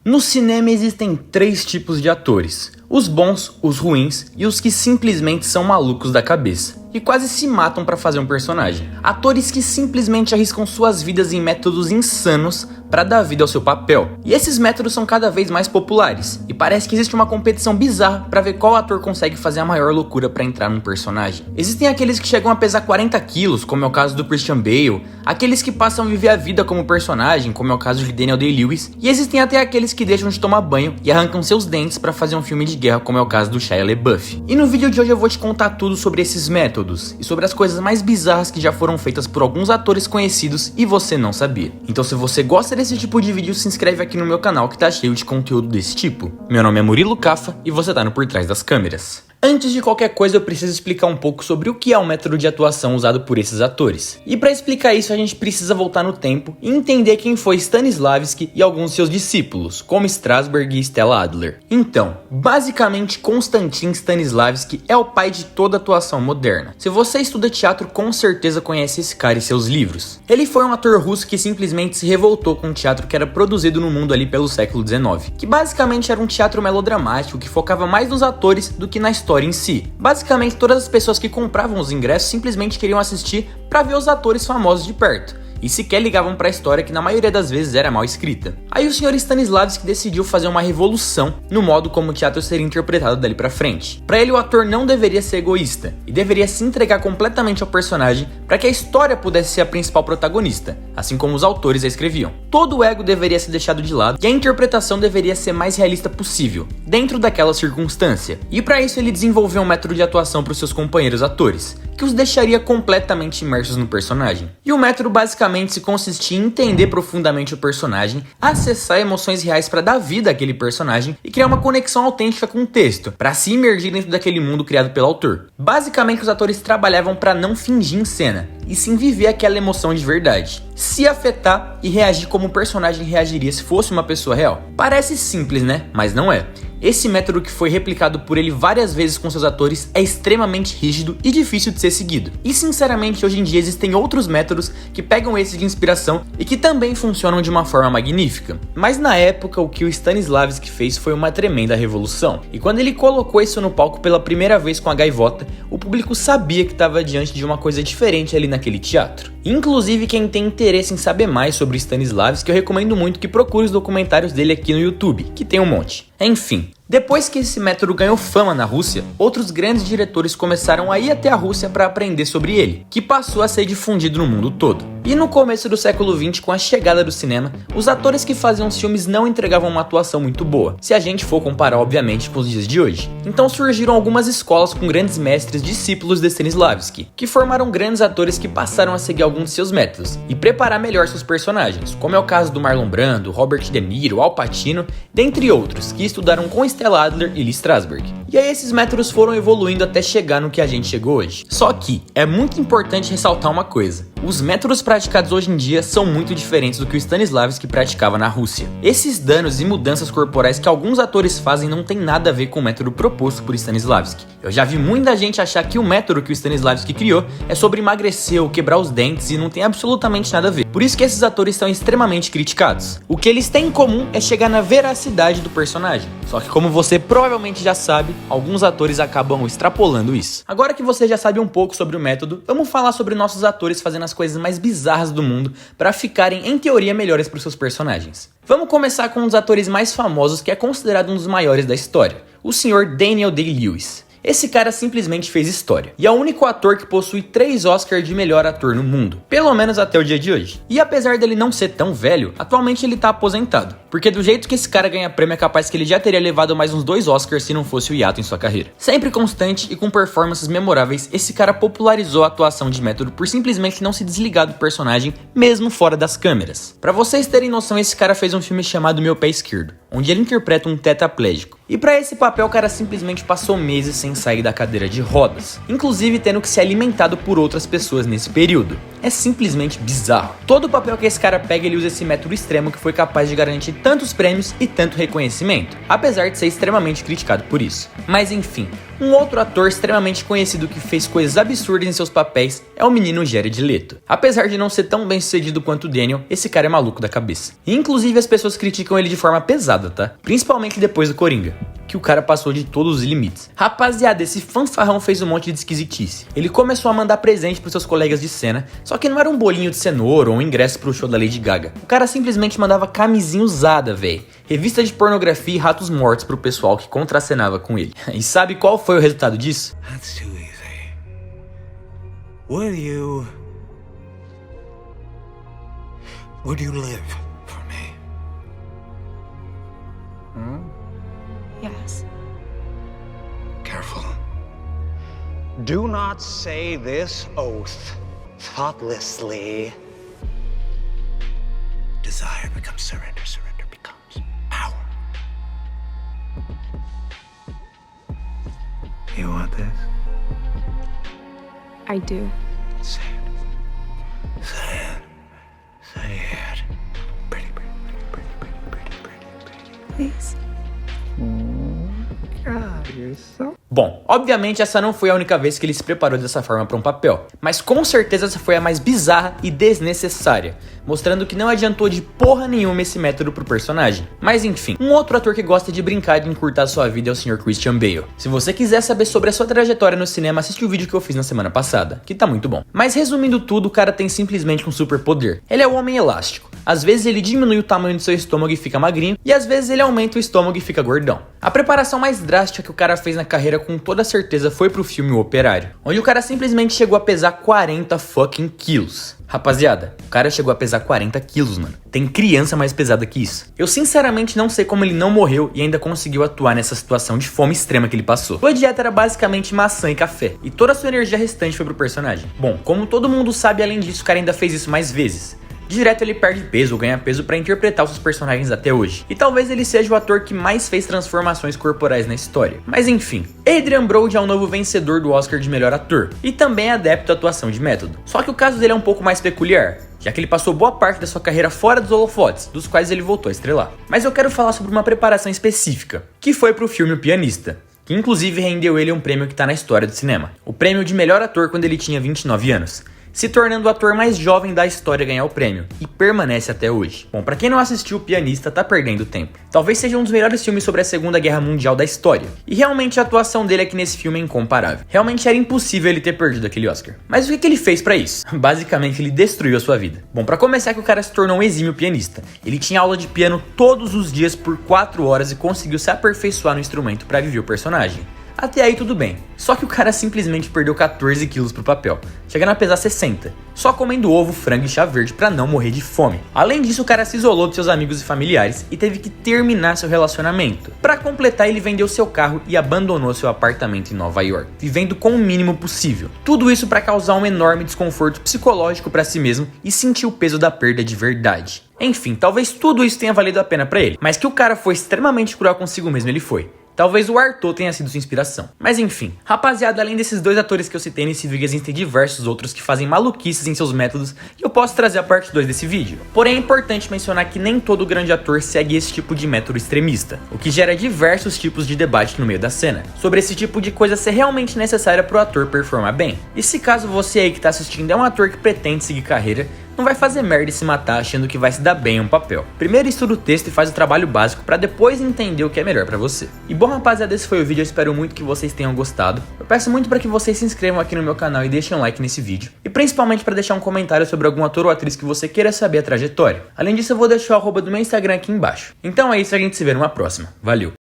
No cinema existem 3 tipos de atores: os bons, os ruins e os que simplesmente são malucos da cabeça e quase se matam para fazer um personagem. Atores que simplesmente arriscam suas vidas em métodos insanos para dar vida ao seu papel. E esses métodos são cada vez mais populares, e parece que existe uma competição bizarra para ver qual ator consegue fazer a maior loucura para entrar num personagem. Existem aqueles que chegam a pesar 40 quilos, como é o caso do Christian Bale, aqueles que passam a viver a vida como personagem, como é o caso de Daniel Day-Lewis, e existem até aqueles que deixam de tomar banho e arrancam seus dentes para fazer um filme de guerra, como é o caso do Shia LaBeouf. E no vídeo de hoje eu vou te contar tudo sobre esses métodos e sobre as coisas mais bizarras que já foram feitas por alguns atores conhecidos e você não sabia. Então, se você gosta desse tipo de vídeo, se inscreve aqui no meu canal que tá cheio de conteúdo desse tipo. Meu nome é Murilo Cafa e você tá no Por Trás das Câmeras. Antes de qualquer coisa, eu preciso explicar um pouco sobre o que é o método de atuação usado por esses atores. E para explicar isso, a gente precisa voltar no tempo e entender quem foi Stanislavski e alguns de seus discípulos, como Strasberg e Stella Adler. Então, basicamente, Konstantin Stanislavski é o pai de toda atuação moderna. Se você estuda teatro, com certeza conhece esse cara e seus livros. Ele foi um ator russo que simplesmente se revoltou com o teatro que era produzido no mundo ali pelo século XIX, que basicamente era um teatro melodramático que focava mais nos atores do que na história em si. Basicamente, todas as pessoas que compravam os ingressos simplesmente queriam assistir para ver os atores famosos de perto, e sequer ligavam para a história, que na maioria das vezes era mal escrita. Aí o Sr. Stanislavski decidiu fazer uma revolução no modo como o teatro seria interpretado dali pra frente. Para ele, o ator não deveria ser egoísta e deveria se entregar completamente ao personagem para que a história pudesse ser a principal protagonista, assim como os autores a escreviam. Todo o ego deveria ser deixado de lado e a interpretação deveria ser mais realista possível, dentro daquela circunstância. E para isso ele desenvolveu um método de atuação para os seus companheiros atores, que os deixaria completamente imersos no personagem. E o método basicamente se consistia em entender profundamente o personagem, acessar emoções reais para dar vida àquele personagem e criar uma conexão autêntica com o texto, para se imergir dentro daquele mundo criado pelo autor. Basicamente, os atores trabalhavam para não fingir em cena, e sim viver aquela emoção de verdade, se afetar e reagir como o personagem reagiria se fosse uma pessoa real. Parece simples, né? Mas não é. Esse método, que foi replicado por ele várias vezes com seus atores, é extremamente rígido e difícil de ser seguido. E sinceramente, hoje em dia existem outros métodos que pegam esse de inspiração e que também funcionam de uma forma magnífica. Mas na época, o que o Stanislavski fez foi uma tremenda revolução. E quando ele colocou isso no palco pela primeira vez com a gaivota, o público sabia que estava diante de uma coisa diferente ali naquele teatro. Inclusive, quem tem interesse em saber mais sobre Stanislavski, eu recomendo muito que procure os documentários dele aqui no YouTube, que tem um monte. Enfim, depois que esse método ganhou fama na Rússia, outros grandes diretores começaram a ir até a Rússia para aprender sobre ele, que passou a ser difundido no mundo todo. E no começo do século XX, com a chegada do cinema, os atores que faziam os filmes não entregavam uma atuação muito boa, se a gente for comparar obviamente com os dias de hoje. Então surgiram algumas escolas com grandes mestres discípulos de Stanislavski, que formaram grandes atores que passaram a seguir alguns de seus métodos e preparar melhor seus personagens, como é o caso do Marlon Brando, Robert De Niro, Al Pacino, dentre outros, que estudaram com Stella Adler e Lee Strasberg. E aí esses métodos foram evoluindo até chegar no que a gente chegou hoje. Só que é muito importante ressaltar uma coisa: os métodos praticados hoje em dia são muito diferentes do que o Stanislavski praticava na Rússia. Esses danos e mudanças corporais que alguns atores fazem não tem nada a ver com o método proposto por Stanislavski. Eu já vi muita gente achar que o método que o Stanislavski criou é sobre emagrecer ou quebrar os dentes e não tem absolutamente nada a ver. Por isso que esses atores são extremamente criticados. O que eles têm em comum é chegar na veracidade do personagem. Só que, como você provavelmente já sabe, alguns atores acabam extrapolando isso. Agora que você já sabe um pouco sobre o método, vamos falar sobre nossos atores fazendo as coisas mais bizarras do mundo para ficarem, em teoria, melhores para os seus personagens. Vamos começar com um dos atores mais famosos, que é considerado um dos maiores da história, o Sr. Daniel Day-Lewis. Esse cara simplesmente fez história, e é o único ator que possui 3 Oscars de melhor ator no mundo, pelo menos até o dia de hoje. E apesar dele não ser tão velho, atualmente ele tá aposentado, porque do jeito que esse cara ganha prêmio é capaz que ele já teria levado mais uns 2 Oscars se não fosse o hiato em sua carreira. Sempre constante e com performances memoráveis, esse cara popularizou a atuação de método por simplesmente não se desligar do personagem, mesmo fora das câmeras. Pra vocês terem noção, esse cara fez um filme chamado Meu Pé Esquerdo, onde ele interpreta um tetraplégico. E pra esse papel, o cara simplesmente passou meses sem sair da cadeira de rodas, inclusive tendo que ser alimentado por outras pessoas nesse período. é simplesmente bizarro. Todo papel que esse cara pega, ele usa esse método extremo que foi capaz de garantir tantos prêmios e tanto reconhecimento, apesar de ser extremamente criticado por isso. Mas enfim, um outro ator extremamente conhecido que fez coisas absurdas em seus papéis é o menino Jared Leto. Apesar de não ser tão bem sucedido quanto Daniel, esse cara é maluco da cabeça. E inclusive as pessoas criticam ele de forma pesada, tá? Principalmente depois do Coringa, que o cara passou de todos os limites. Rapaziada, esse fanfarrão fez um monte de esquisitice. Ele começou a mandar presente pros seus colegas de cena, só que não era um bolinho de cenoura ou um ingresso pro show da Lady Gaga. O cara simplesmente mandava camisinha usada, véi, revista de pornografia e ratos mortos pro pessoal que contracenava com ele. E sabe qual foi o resultado disso? That's too easy. Would you live for me? Yes. Careful. Do not say this oath thoughtlessly. Desire becomes surrender, surrender becomes power. You want this? I do. Say it. Say it. Say it. Pretty, pretty, pretty, pretty, pretty, pretty, pretty. Please. God, you're so... Bom, obviamente essa não foi a única vez que ele se preparou dessa forma para um papel, mas com certeza essa foi a mais bizarra e desnecessária, mostrando que não adiantou de porra nenhuma esse método pro personagem. Mas enfim, um outro ator que gosta de brincar de encurtar sua vida é o Sr. Christian Bale. Se você quiser saber sobre a sua trajetória no cinema, assiste o vídeo que eu fiz na semana passada, que tá muito bom. Mas resumindo tudo, o cara tem simplesmente um superpoder. Ele é o homem elástico. Às vezes ele diminui o tamanho do seu estômago e fica magrinho, e às vezes ele aumenta o estômago e fica gordão. A preparação mais drástica que o cara fez na carreira com toda certeza foi pro filme O Operário, onde o cara simplesmente chegou a pesar 40 fucking quilos. Rapaziada, o cara chegou a pesar 40 quilos, mano. Tem criança mais pesada que isso. Eu sinceramente não sei como ele não morreu e ainda conseguiu atuar nessa situação de fome extrema que ele passou. Sua dieta era basicamente maçã e café, e toda a sua energia restante foi pro personagem. Bom, como todo mundo sabe, além disso, o cara ainda fez isso mais vezes. Direto ele perde peso ou ganha peso pra interpretar os seus personagens até hoje. E talvez ele seja o ator que mais fez transformações corporais na história. Mas enfim, Adrien Brody é o novo vencedor do Oscar de melhor ator. E também é adepto à atuação de método. Só que o caso dele é um pouco mais peculiar, já que ele passou boa parte da sua carreira fora dos holofotes, dos quais ele voltou a estrelar. Mas eu quero falar sobre uma preparação específica, que foi pro filme O Pianista, que inclusive rendeu ele um prêmio que tá na história do cinema. O prêmio de melhor ator quando ele tinha 29 anos. Se tornando o ator mais jovem da história a ganhar o prêmio, e permanece até hoje. Bom, pra quem não assistiu O Pianista, tá perdendo tempo. Talvez seja um dos melhores filmes sobre a Segunda Guerra Mundial da história, e realmente a atuação dele aqui nesse filme é incomparável. Realmente era impossível ele ter perdido aquele Oscar. Mas o que ele fez pra isso? Basicamente ele destruiu a sua vida. Bom, pra começar que o cara se tornou um exímio pianista. Ele tinha aula de piano todos os dias por 4 horas e conseguiu se aperfeiçoar no instrumento pra viver o personagem. Até aí tudo bem, só que o cara simplesmente perdeu 14 quilos pro papel, chegando a pesar 60, só comendo ovo, frango e chá verde pra não morrer de fome. Além disso, o cara se isolou de seus amigos e familiares e teve que terminar seu relacionamento. Pra completar, ele vendeu seu carro e abandonou seu apartamento em Nova York, vivendo com o mínimo possível. Tudo isso pra causar um enorme desconforto psicológico pra si mesmo e sentir o peso da perda de verdade. Enfim, talvez tudo isso tenha valido a pena pra ele, mas que o cara foi extremamente cruel consigo mesmo, ele foi. Talvez o Arthur tenha sido sua inspiração. Mas enfim, rapaziada, além desses dois atores que eu citei nesse vídeo, existem diversos outros que fazem maluquices em seus métodos e eu posso trazer a parte 2 desse vídeo. Porém é importante mencionar que nem todo grande ator segue esse tipo de método extremista, o que gera diversos tipos de debate no meio da cena, sobre esse tipo de coisa ser realmente necessária para o ator performar bem. E se caso você aí que tá assistindo é um ator que pretende seguir carreira, não vai fazer merda e se matar achando que vai se dar bem em um papel. Primeiro estuda o texto e faz o trabalho básico pra depois entender o que é melhor pra você. E bom, rapaziada, esse foi o vídeo, eu espero muito que vocês tenham gostado. Eu peço muito pra que vocês se inscrevam aqui no meu canal e deixem um like nesse vídeo. E principalmente pra deixar um comentário sobre algum ator ou atriz que você queira saber a trajetória. Além disso, eu vou deixar o arroba do meu Instagram aqui embaixo. Então é isso, a gente se vê numa próxima. Valeu!